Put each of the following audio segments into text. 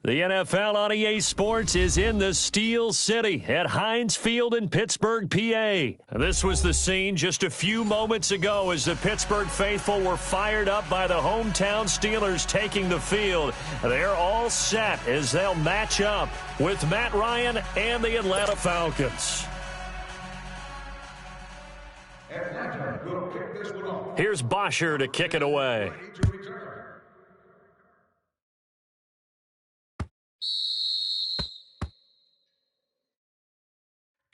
The NFL on EA Sports is in the Steel City at Heinz Field in Pittsburgh, PA. This was the scene just a few moments ago as the Pittsburgh faithful were fired up by the hometown Steelers taking the field. They're all set as they'll match up with Matt Ryan and the Atlanta Falcons. Atlanta will kick this one off. Here's Bosher to kick it away.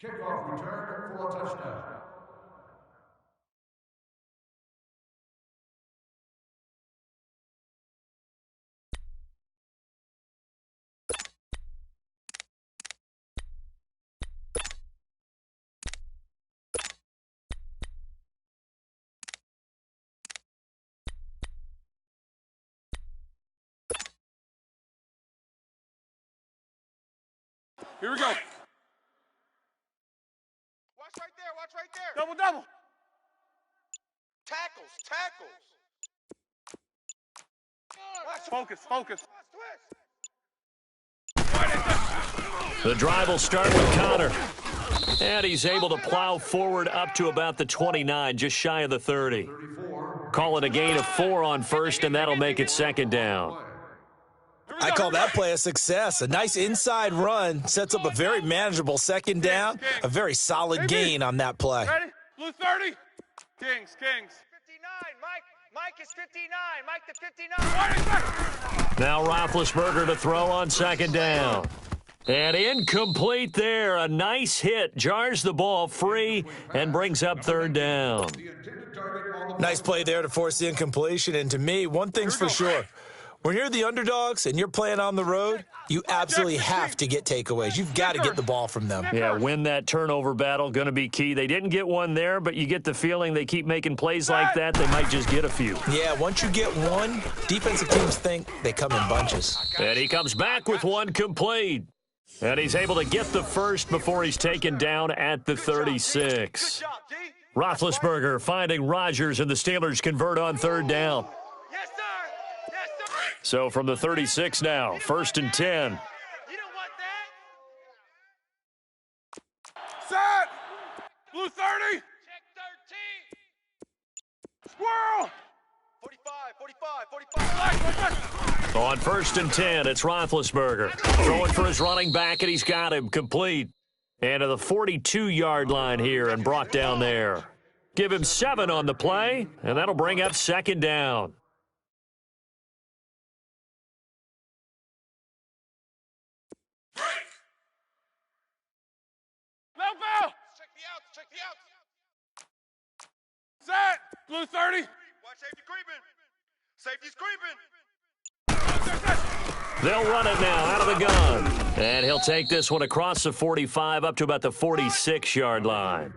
Kickoff return for a touchdown. Here we go. Watch right there. Double, double. Tackles. Focus. The drive will start with Connor. And he's able to plow forward up to about the 29, just shy of the 30. Call it a gain of 4 on first, and that'll make it second down. I call that play a success. A nice inside run sets up a very manageable second down. A very solid gain on that play. Ready? Blue 30. Kings. 59, Mike is 59. Mike the 59. Now Roethlisberger to throw on second down. And incomplete there. A nice hit. Jars the ball free and brings up third down. Nice play there to force the incompletion. And to me, one thing's for sure. When you're the underdogs and you're playing on the road, you absolutely have to get takeaways. You've got to get the ball from them. Yeah, win that turnover battle, going to be key. They didn't get one there, but you get the feeling they keep making plays like that, they might just get a few. Yeah, once you get one, defensive teams think they come in bunches. And he comes back with one complete. And he's able to get the first before he's taken down at the 36. Roethlisberger finding Rodgers, and the Steelers convert on third down. So from the 36 now, 1st and 10. You don't want that. Set. Blue 30. Check 13. Squirrel. 45. On 1st and 10, it's Roethlisberger. Throwing for his running back, and he's got him complete. And to the 42-yard line here and brought down there. Give him 7 on the play, and that'll bring up second down. Check the outs. Set. Blue 30. Watch safety creeping. They'll run it now out of the gun. And he'll take this one across the 45 up to about the 46-yard line.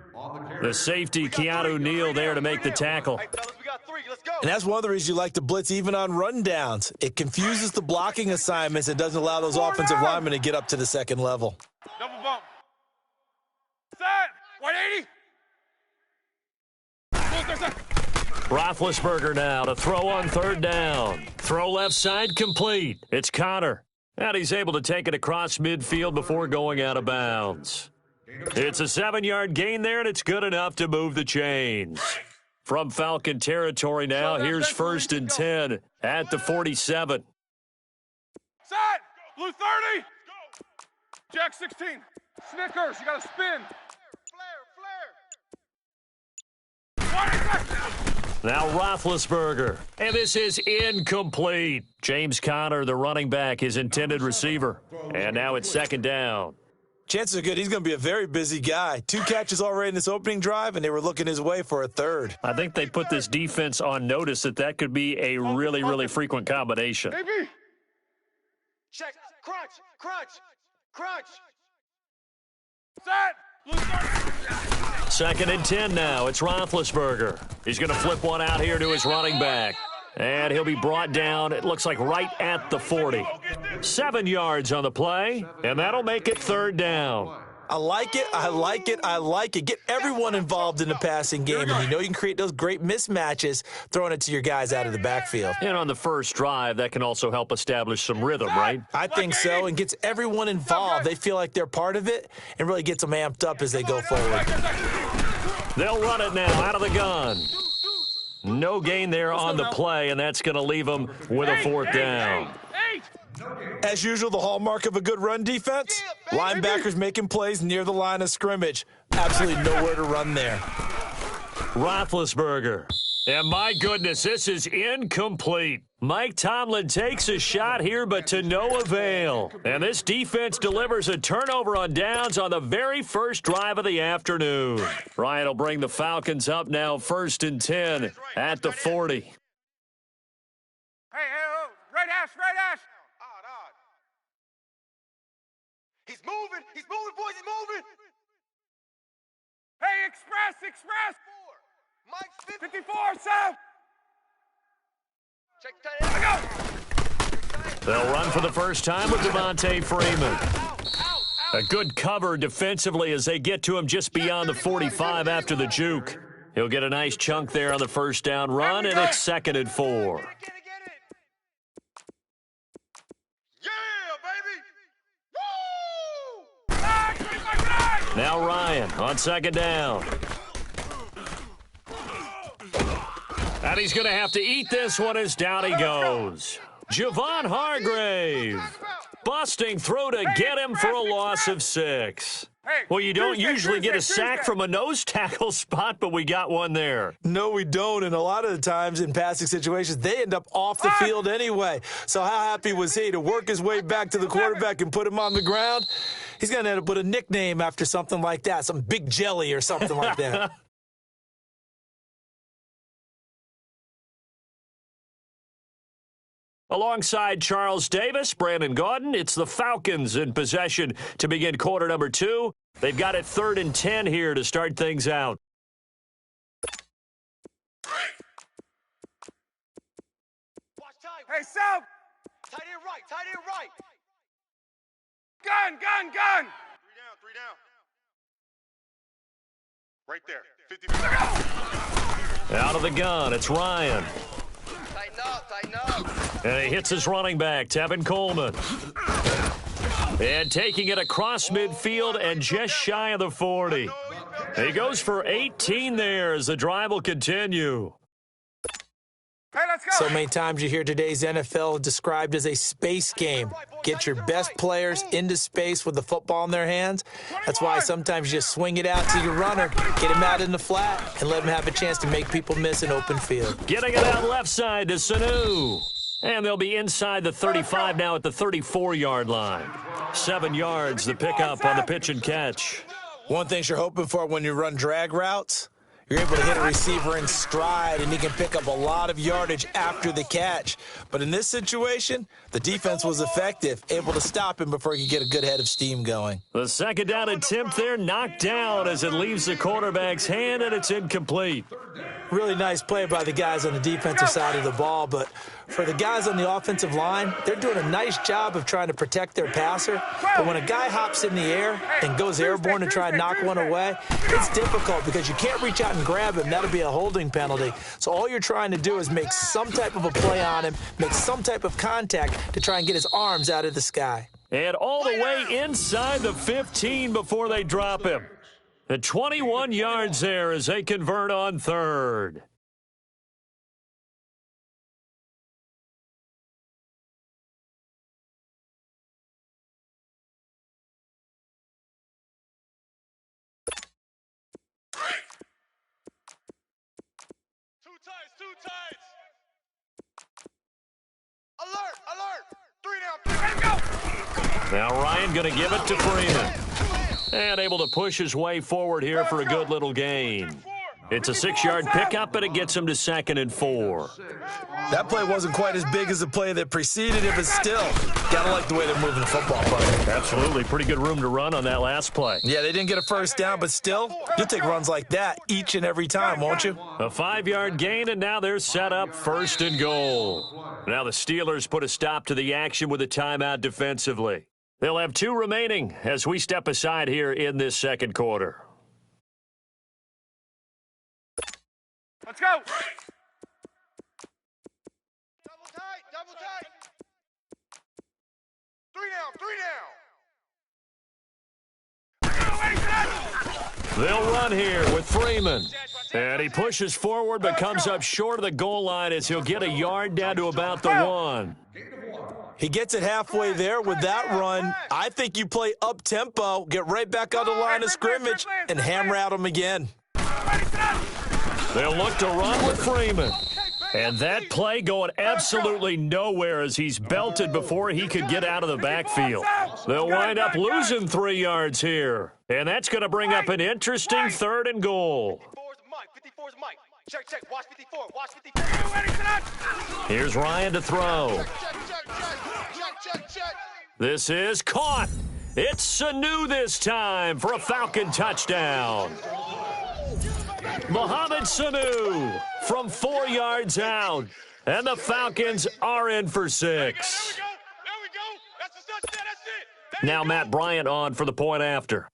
The safety, Keanu Neal, there to make the tackle. Hey, fellas, we got 3. Let's go. And that's one of the reasons you like to blitz even on rundowns. It confuses the blocking assignments and doesn't allow those offensive linemen to get up to the second level. Double bump. Set. 180. Roethlisberger now to throw on third down. Throw left side complete. It's Connor. And he's able to take it across midfield before going out of bounds. It's a 7-yard gain there, and it's good enough to move the chains. From Falcon territory now, here's 1st and 10 at the 47. Set. Blue 30. Jack 16. Snickers. You got to spin. Now Roethlisberger, and this is incomplete. James Conner, the running back, his intended receiver. And now it's second down. Chances are good he's going to be a very busy guy. 2 catches already in this opening drive, and they were looking his way for a third. I think they put this defense on notice that could be a really frequent combination. Baby. Check. Crunch. Set. Blue 30. 2nd and 10 now. It's Roethlisberger. He's going to flip one out here to his running back. And he'll be brought down, it looks like, right at the 40. 7 yards on the play, and that'll make it third down. I like it, I like it, I like it. Get everyone involved in the passing game, and you know you can create those great mismatches throwing it to your guys out of the backfield. And on the first drive, that can also help establish some rhythm, right? I think so, and gets everyone involved. They feel like they're part of it, and really gets them amped up as they go forward. They'll run it now out of the gun. No gain there on the play, and that's going to leave them with a fourth down. As usual, the hallmark of a good run defense, linebackers making plays near the line of scrimmage. Absolutely nowhere to run there. Roethlisberger. And my goodness, this is incomplete. Mike Tomlin takes a shot here, but to no avail. And this defense delivers a turnover on downs on the very first drive of the afternoon. Ryan will bring the Falcons up now 1st and 10 at the 40. Hey, right hash, right hash. He's moving, boys, he's moving. Hey, express. Mike's 54, Sam. Check the tight end. They'll run for the first time with Devontae Freeman. A good cover defensively as they get to him just beyond the 45 after the juke. He'll get a nice chunk there on the first down run, and it's 2nd and 4. Now Ryan on 2nd down. And he's going to have to eat this one as down he goes. Javon Hargrave busting through to get him for a loss of 6. Well, you don't usually get a sack from a nose tackle spot, but we got one there. No, we don't, and a lot of the times in passing situations, they end up off the field anyway. So how happy was he to work his way back to the quarterback and put him on the ground? He's going to end up with a nickname after something like that, some Big Jelly or something like that. Alongside Charles Davis, Brandon Gaudin, it's the Falcons in possession to begin quarter number 2. They've got it 3rd and 10 here to start things out. Hey, Sam. Tight end right. Gun. 3 down. Right there, 50. Out of the gun, it's Ryan. Tighten up. And he hits his running back, Tevin Coleman. And taking it across midfield and just shy of the 40. He goes for 18 there as the drive will continue. Hey, let's go. So many times you hear today's NFL described as a space game. Get your best players into space with the football in their hands. That's why sometimes you just swing it out to your runner, get him out in the flat, and let him have a chance to make people miss an open field. Getting it out left side to Sanu. And they'll be inside the 35 now at the 34-yard line. 7 yards, the pickup on the pitch and catch. One thing you're hoping for when you run drag routes, you're able to hit a receiver in stride, and he can pick up a lot of yardage after the catch. But in this situation, the defense was effective, able to stop him before he could get a good head of steam going. The 2nd down attempt there knocked down as it leaves the quarterback's hand, and it's incomplete. Really nice play by the guys on the defensive side of the ball, but for the guys on the offensive line, they're doing a nice job of trying to protect their passer. But when a guy hops in the air and goes airborne to try and knock one away, it's difficult because you can't reach out and grab him. That'll be a holding penalty. So all you're trying to do is make some type of a play on him, make some type of contact to try and get his arms out of the sky. And all the way inside the 15 before they drop him. At 21 yards there as they convert on 3rd. Two tights. Alert. 3 down. Now Ryan going to give it to Freeman. And able to push his way forward here for a good little gain. It's a 6-yard pickup, and it gets him to 2nd and 4. That play wasn't quite as big as the play that preceded it, but still, gotta like the way they're moving the football, buddy. Absolutely. Pretty good room to run on that last play. Yeah, they didn't get a first down, but still, you'll take runs like that each and every time, won't you? A 5-yard gain, and now they're set up 1st and goal. Now the Steelers put a stop to the action with a timeout defensively. They'll have 2 remaining as we step aside here in this second quarter. Let's go. Double tight, double tight. 3 down, 3 down. They'll run here with Freeman. And he pushes forward but comes up short of the goal line as he'll get a yard down to about the 1. He gets it halfway there with that run. I think you play up-tempo, get right back on the line of scrimmage, and hammer at him again. They'll look to run with Freeman. And that play going absolutely nowhere as he's belted before he could get out of the backfield. They'll wind up losing 3 yards here. And that's going to bring up an interesting 3rd and goal. 54's Mike. Check, check. Watch 54. Watch 54. Here's Ryan to throw. Check. This is caught. It's Sanu this time for a Falcon touchdown. Mohamed Sanu from 4 yards out. And the Falcons are in for 6. There we go. That's the touchdown. That's it. Now Matt Bryant on for the point after.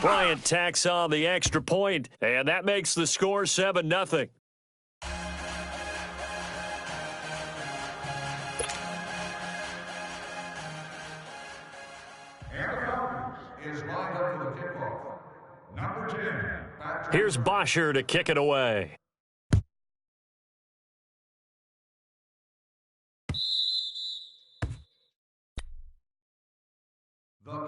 Bryant tacks on the extra point, and that makes the score 7-0. Is lined up for the kickoff. Number 10. Here's Bosher to kick it away.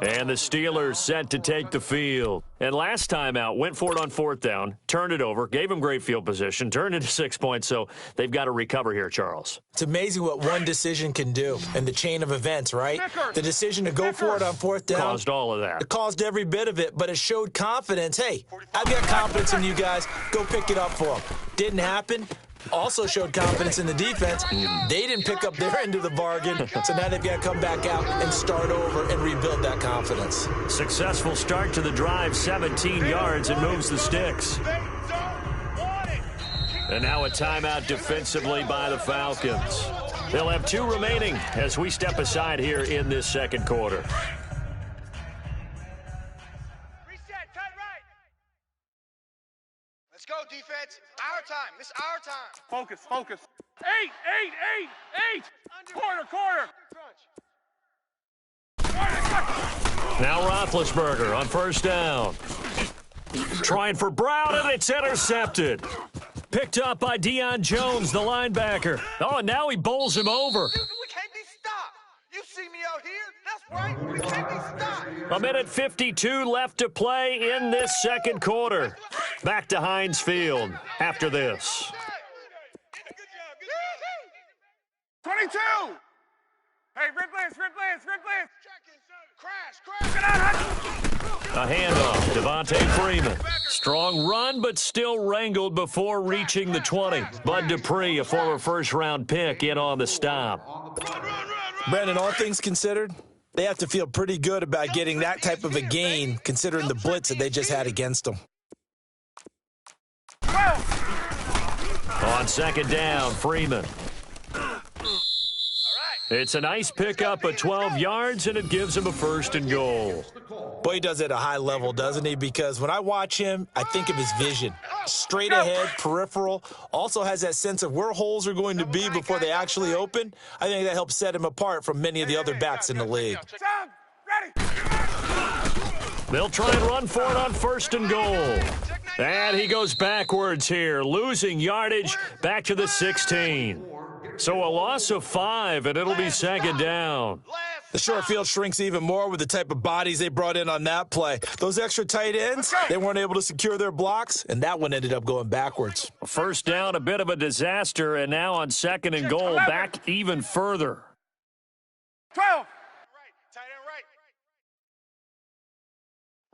And the Steelers set to take the field. And last time out, went for it on 4th down, turned it over, gave them great field position, turned it to 6 points, so they've got to recover here, Charles. It's amazing what one decision can do in the chain of events, right? The decision to go for it on 4th down. Caused all of that. It caused every bit of it, but it showed confidence. Hey, I've got confidence in you guys. Go pick it up for them. Didn't happen. Also showed confidence in the defense. They didn't pick up their end of the bargain, so now they've got to come back out and start over and rebuild that confidence. Successful start to the drive, 17 yards, and moves the sticks. And now a timeout defensively by the Falcons. They'll have 2 remaining as we step aside here in this second quarter. Reset, tight right. Let's go, defense. Our time. It's our time. Focus. 8. Quarter. Now Roethlisberger on 1st down. Trying for Brown, and it's intercepted. Picked up by Deion Jones, the linebacker. Oh, and now he bowls him over. We can't be stopped. You see me out here? That's right. We can't be stopped. A minute 52 left to play in this second quarter. Back to Heinz Field after this. 22. Hey, Red Lance. Crash. Get out. A handoff, Devontae Freeman. Strong run, but still wrangled before reaching the 20. Bud Dupree, a former first-round pick, in on the stop. Brandon, all things considered, they have to feel pretty good about getting that type of a gain, considering the blitz that they just had against them. On 2nd down, Freeman. It's a nice pickup of 12 yards, and it gives him a 1st and goal. Boy, he does it at a high level, doesn't he? Because when I watch him, I think of his vision. Straight ahead, peripheral, also has that sense of where holes are going to be before they actually open. I think that helps set him apart from many of the other backs in the league. They'll try and run for it on 1st and goal. And he goes backwards here, losing yardage back to the 16. So a loss of 5, and it'll be 2nd down. The short field shrinks even more with the type of bodies they brought in on that play. Those extra tight ends, they weren't able to secure their blocks, and that one ended up going backwards. 1st down, a bit of a disaster, and now on 2nd and goal, back even further. 12. Tight end right.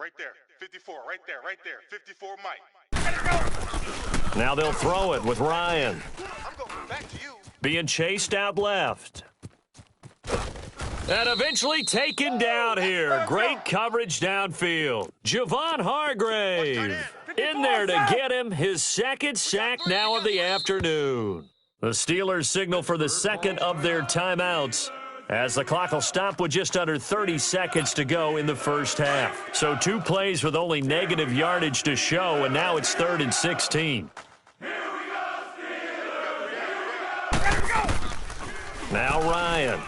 Right there. 54. Right there. 54 Mike. Now they'll throw it with Ryan. I'm going back to you. Being chased out left. And eventually taken down here. Great coverage downfield. Javon Hargrave in there to get him his 2nd sack now of the afternoon. The Steelers signal for the second of their timeouts, as the clock will stop with just under 30 seconds to go in the first half. So 2 plays with only negative yardage to show, and now it's 3rd and 16. Now Ryan.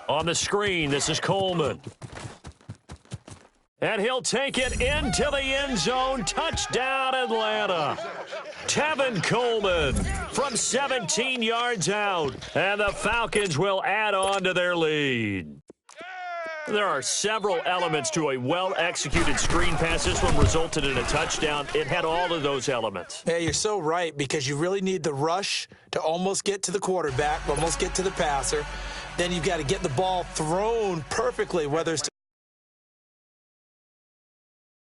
On the screen, this is Coleman. And he'll take it into the end zone. Touchdown, Atlanta. Tevin Coleman from 17 yards out. And the Falcons will add on to their lead. There are several elements to a well-executed screen pass. This one resulted in a touchdown. It had all of those elements. Yeah, you're so right, because you really need the rush to almost get to the quarterback, almost get to the passer. Then you've got to get the ball thrown perfectly, whether it's to